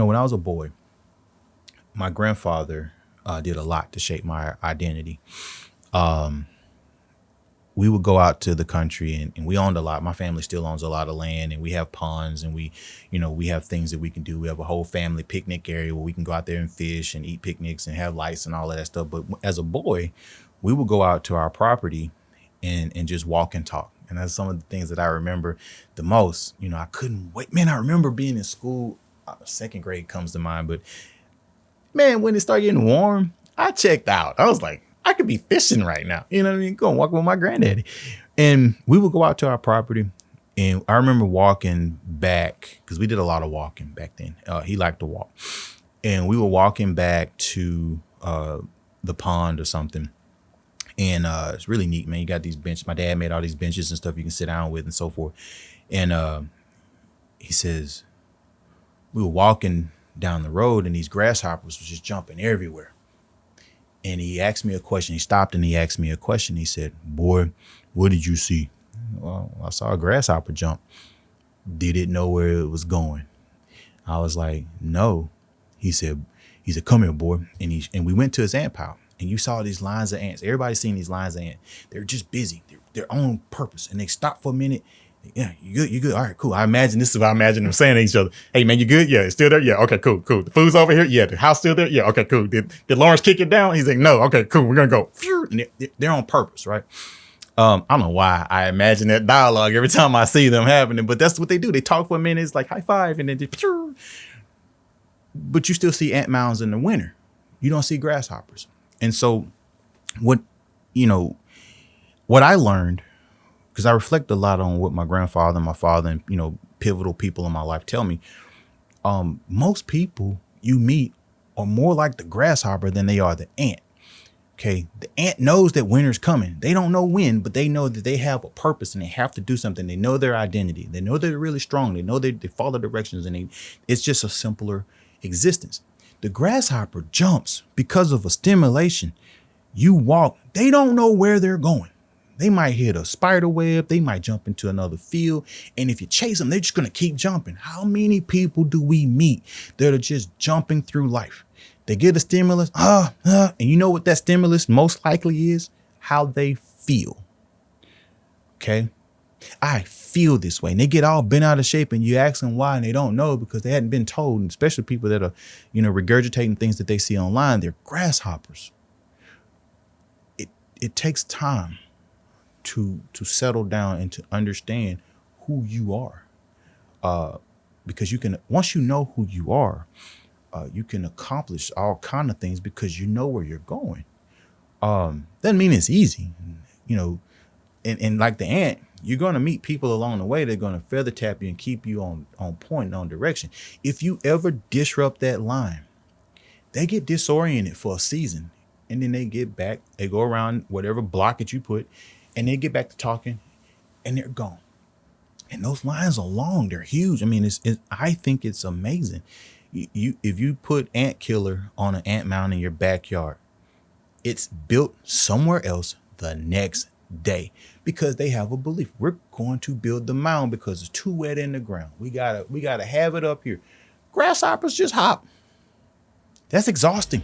when I was a boy, my grandfather did a lot to shape my identity. Um, we would go out to the country and we owned a lot. My family still owns a lot of land, and we have ponds, and we have things that we can do. We have a whole family picnic area where we can go out there and fish and eat picnics and have lights and all of that stuff. But as a boy, we would go out to our property and just walk and talk. And that's some of the things that I remember the most. I couldn't wait. Man, I remember being in school. Second grade comes to mind, but man, when it started getting warm, I checked out. I was like, I could be fishing right now. You know what I mean? Go and walk with my granddaddy. And we would go out to our property. And I remember walking back, because we did a lot of walking back then. He liked to walk. And we were walking back to the pond or something. And it's really neat, man. You got these benches. My dad made all these benches and stuff you can sit down with and so forth. And he says, we were walking down the road and these grasshoppers was just jumping everywhere. And he asked me a question. He stopped and he asked me a question. He said, "Boy, what did you see?" Well, I saw a grasshopper jump. Did it know where it was going? I was like, no. He said, "Come here, boy." And we went to his ant pile. And you saw these lines of ants. Everybody's seen these lines of ants. They're just busy. They're their own purpose. And they stop for a minute. Yeah, you good? You good? All right, cool. This is what I imagine them saying to each other. "Hey, man, you good? Yeah, it's still there? Yeah, okay, cool. The food's over here? Yeah, the house still there? Yeah, okay, cool. Did Lawrence kick it down?" He's like, "No, okay, cool. We're going to go." And they're on purpose, right? I don't know why I imagine that dialogue every time I see them happening, but that's what they do. They talk for a minute. It's like high five and then just, but you still see ant mounds in the winter. You don't see grasshoppers. And so what I learned, because I reflect a lot on what my grandfather, my father, and, pivotal people in my life tell me, most people you meet are more like the grasshopper than they are the ant. Okay. The ant knows that winter's coming. They don't know when, but they know that they have a purpose and they have to do something. They know their identity. They know they're really strong. They know they follow directions, and it's just a simpler existence. The grasshopper jumps because of a stimulation. You walk, they don't know where they're going. They might hit a spider web. They might jump into another field. And if you chase them, they're just going to keep jumping. How many people do we meet that are just jumping through life? They get a stimulus, and you know what that stimulus most likely is? How they feel. Okay. I feel this way. And they get all bent out of shape, and you ask them why, and they don't know because they hadn't been told. And especially people that are, regurgitating things that they see online. They're grasshoppers. It takes time to settle down and to understand who you are. Because once you know who you are, you can accomplish all kind of things because you know where you're going. Doesn't mean it's easy, and like the ant, you're going to meet people along the way. They're going to feather tap you and keep you on point and on direction. If you ever disrupt that line, they get disoriented for a season, and then they get back. They go around whatever blockage you put, and they get back to talking, and they're gone. And those lines are long. They're huge. I mean, I think it's amazing. If you put ant killer on an ant mound in your backyard, it's built somewhere else the next day because they have a belief. We're going to build the mound because it's too wet in the ground. We gotta have it up here. Grasshoppers just hop. That's exhausting.